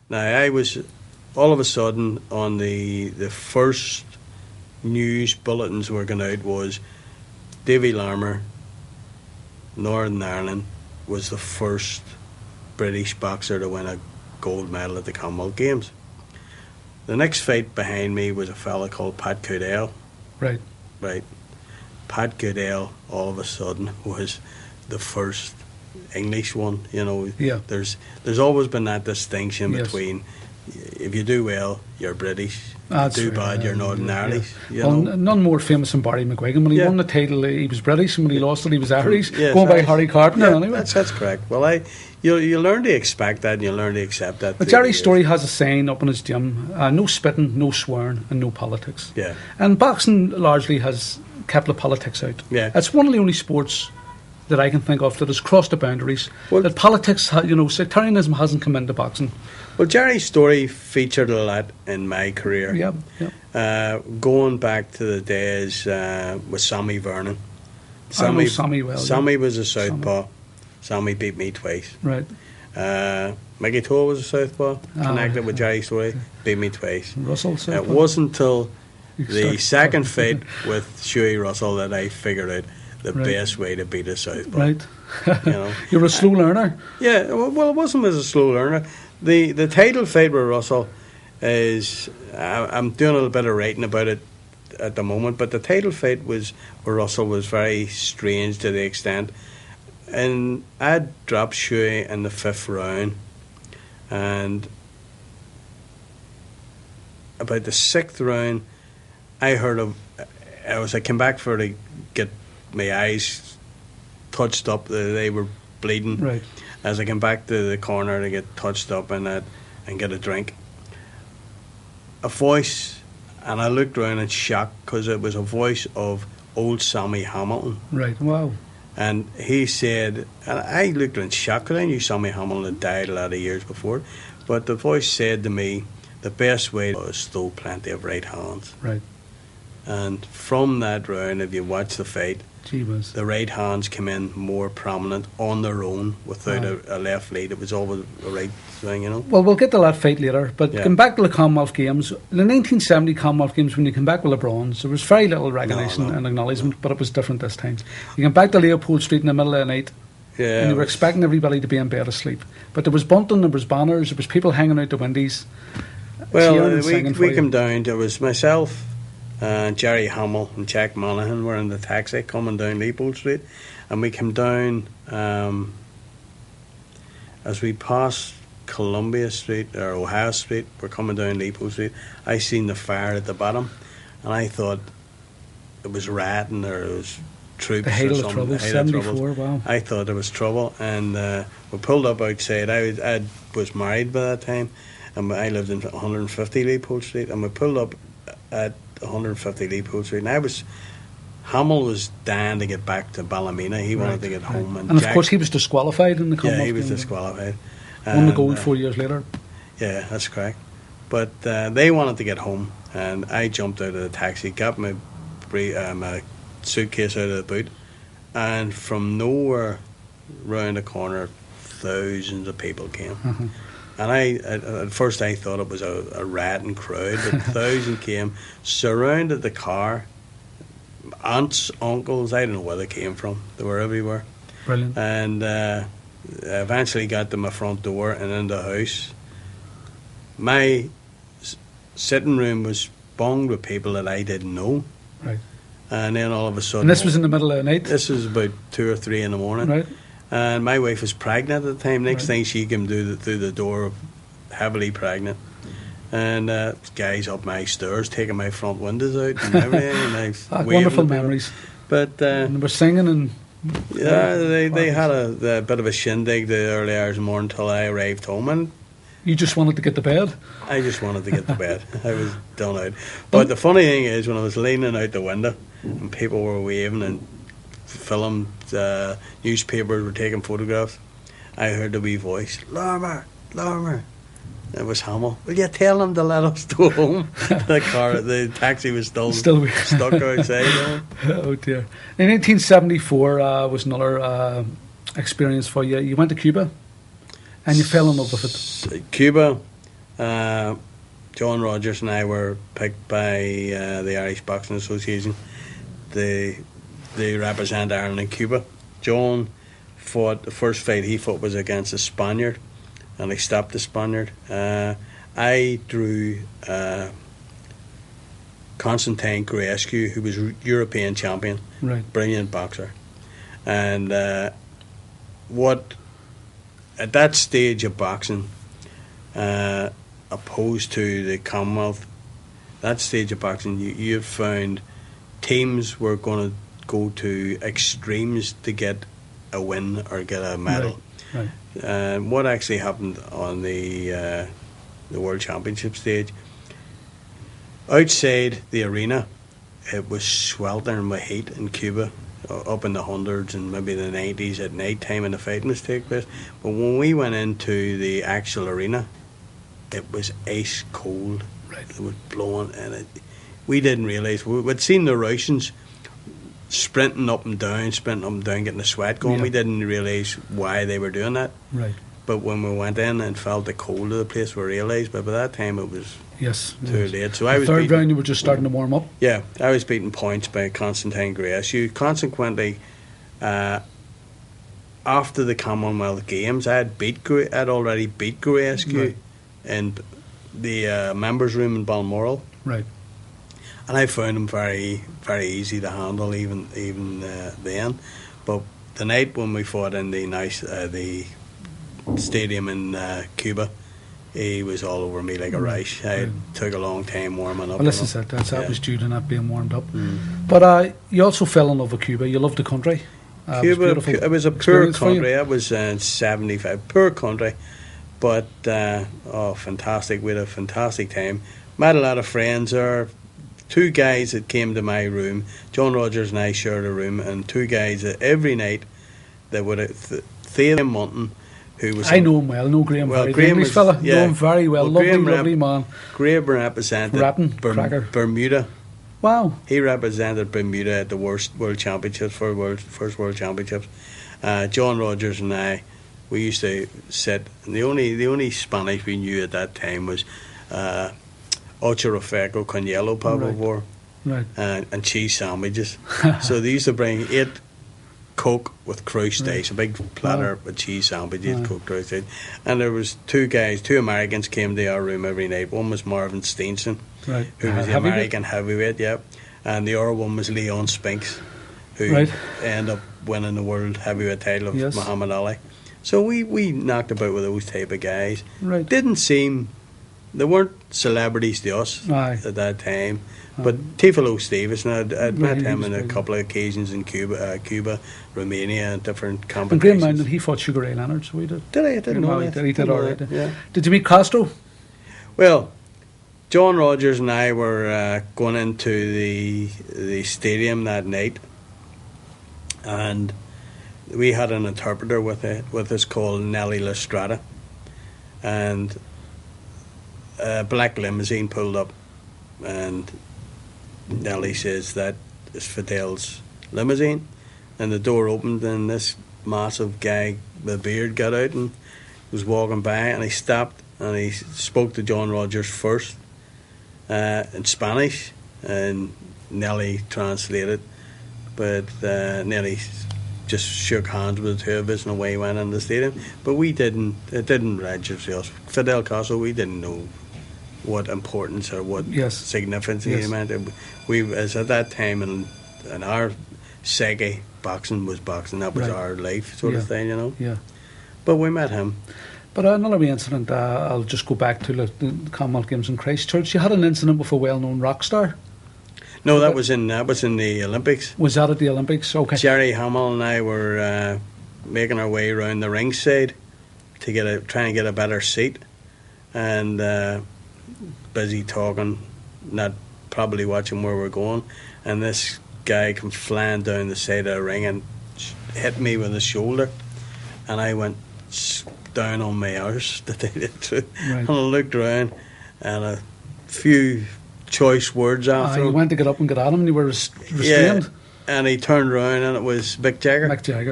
Now, I was all of a sudden on the first news bulletins were going out was Davy Larmour, Northern Ireland, was the first British boxer to win a gold medal at the Commonwealth Games. The next fight behind me was a fella called Pat Goodell. Right. Pat Goodell, all of a sudden, was the first English one. Yeah. There's always been that distinction between if you do well, you're British. If you do bad, you're Northern Irish. None more famous than Barry McGuigan. When he won the title, he was British, and when he lost it, he was Irish. Yes, going by Harry Carpenter, anyway. That's correct. Well, you learn to expect that, and you learn to accept that. But Jerry Story has a saying up in his gym: no spitting, no swearing, and no politics. Yeah. And boxing largely has kept the politics out. Yeah. It's one of the only sports that I can think of that has crossed the boundaries. That politics, sectarianism hasn't come into boxing. Well, Jerry's Story featured a lot in my career. Yeah. Going back to the days with Sammy Vernon. I know Sammy well. Sammy was a southpaw. Sammy beat me twice. Right. Mickey Toll was a southpaw. Connected with Jerry Story. Beat me twice. Russell southpaw. It wasn't until the second fight with Shuey Russell that I figured out the best way to beat a southpaw. Right. You're a slow learner. Yeah. Well, it wasn't as a slow learner. The title fight with Russell is I'm doing a little bit of writing about it at the moment, but the title fight with Russell was very strange to the extent, and I dropped Shuey in the 5th round, and about the 6th round, I heard I came back to get my eyes touched up. They were bleeding. Right. As I came back to the corner to get touched up and get a drink, a voice, and I looked around in shock because it was a voice of old Sammy Hamilton. Right, wow. And he said, and I looked around in shock because I knew Sammy Hamilton had died a lot of years before, but the voice said to me, the best way was throw plenty of right hands. Right. And from that round, if you watch the fight, the right hands came in more prominent on their own without a left lead. It was always a right thing, Well, we'll get to that fight later, but come back to the Commonwealth Games. In the 1970 Commonwealth Games, when you came back with the bronze, there was very little recognition and acknowledgement, but it was different this time. You came back to Leopold Street in the middle of the night, and you were expecting everybody to be in bed asleep. But there was bunting, there was banners, there was people hanging out the windows. Well, we came down, there was myself, Jerry Hamill and Jack Monaghan were in the taxi coming down Leopold Street, and we came down as we passed Columbia Street or Ohio Street. We're coming down Leopold Street. I seen the fire at the bottom, and I thought it was rioting or it was troops or something. The trouble, 74, wow. I thought there was trouble, and we pulled up outside. I was married by that time, and I lived in 150 Leopold Street, and we pulled up at 150 Leopold Street, and Hamill was dying to get back to Ballymena. He wanted to get home, and of course he was disqualified in the Commonwealth. Yeah, he was disqualified. Won the gold 4 years later. Yeah, that's correct. But they wanted to get home, and I jumped out of the taxi, got my suitcase out of the boot, and from nowhere round the corner, thousands of people came. Mm-hmm. And at first I thought it was a rioting crowd, but thousands came, surrounded the car. Aunts, uncles, I don't know where they came from. They were everywhere. Brilliant. And eventually got to my front door and in the house. My sitting room was bunged with people that I didn't know. Right. And then all of a sudden... And this was in the middle of the night? This was about 2 or 3 in the morning. Right. And my wife was pregnant at the time. Next thing she came through the door, heavily pregnant. And guys up my stairs taking my front windows out and everything. And wonderful memories. But and they were singing and... Yeah, they had a bit of a shindig the early hours of the morning until I arrived home. And you just wanted to get to bed? I just wanted to get to bed. I was done out. But the funny thing is, when I was leaning out the window and people were waving and filmed, newspapers were taking photographs, I heard the wee voice, Larmour, Larmour. It was Hamill. Will you tell them to let us go home? The taxi was still stuck outside. Oh dear. In 1974 was another experience for you. You went to Cuba and you fell in love with it. Cuba John Rogers and I were picked by the Irish Boxing Association. They represent Ireland and Cuba. John fought, the first fight he fought was against a Spaniard, and he stopped the Spaniard. I drew Constantine Gruescu, who was European champion, Right. brilliant boxer. And what, at that stage of boxing, opposed to the Commonwealth, that stage of boxing, you found teams were going to go to extremes to get a win or get a medal. Right. What actually happened on the World Championship stage, outside the arena, it was sweltering with heat in Cuba, up in the hundreds and maybe the 90s at night time when the fighting was taking place. But when we went into the actual arena, it was ice cold. Right. It was blowing, and we didn't realise. We'd seen the Russians sprinting up and down, getting the sweat going. Yeah. We didn't realise why they were doing that. Right. But when we went in and felt the cold of the place, we realised. But by that time, it was too late. So I was third round, you were just starting to warm up. Yeah, I was beaten points by Constantine Gruescu. Consequently, after the Commonwealth Games, I'd already beat Gruescu Right. in the members' room in Balmoral. Right. And I found him very, very easy to handle even then. But the night when we fought in the stadium in Cuba, he was all over me like a rice. I took a long time warming up. Well, this is it. That was due to not being warmed up. Mm. But you also fell in love with Cuba. You loved the country. Cuba, it was a poor experience for you? country. It was 75, poor country, but fantastic. We had a fantastic time. Met a lot of friends there. Two guys that came to my room, John Rogers and I shared a room, and two guys that every night that would Graham Munton, who was I know him well. I know Graham very Graham English was, fella. yeah. Know him very well. Well, lovely man. Graham represented Cracker. Bermuda. Wow. He represented Bermuda at the first World Championships. John Rogers and I, we used to sit. And the only Spanish we knew at that time was Ocho Refresco con hielo, por favor, Right. and cheese sandwiches. So they used to bring 8 Coke with crushed ice, a big platter with cheese sandwiches, Coke crushed ice. And there was two Americans came to our room every night. One was Marvin Steenson, Right. who was the American heavyweight, and the other one was Leon Spinks, who ended up winning the world heavyweight title of Muhammad Ali. So we knocked about with those type of guys. Right. They weren't celebrities to us at that time. But Tifilo Stevenson, I'd met him on a couple of occasions in Cuba, Romania, and different competitions. And Graham Mountain, he fought Sugar Ray Leonard, so he did. Did I? I didn't know that. He did all right. Yeah. Did you meet Castro? Well, John Rogers and I were going into the stadium that night, and we had an interpreter with us called Nelly Lestrada, and a black limousine pulled up, and Nelly says that is Fidel's limousine, and the door opened, and this massive guy with a beard got out and was walking by, and he stopped and he spoke to John Rogers first in Spanish, and Nelly translated, but Nelly just shook hands with the two of us and away went in the stadium. But it didn't register us. Fidel Castro, we didn't know what importance or what significance he meant. As at that time in our psyche, boxing was boxing. That was our life sort of thing, Yeah. But we met him. But another wee incident, I'll just go back to the Commonwealth Games in Christchurch. You had an incident with a well-known rock star. No, that was in the Olympics. Was that at the Olympics? Okay. Jerry Hamill and I were making our way around the ringside to try and get a better seat, and busy talking, not probably watching where we're going, and this guy come flying down the side of the ring and hit me with his shoulder, and I went down on my arse to tell you the truth. And I looked around, and a few choice words after you went to get up and get at him, and you were restrained. Yeah, and he turned around, and it was Mick Jagger.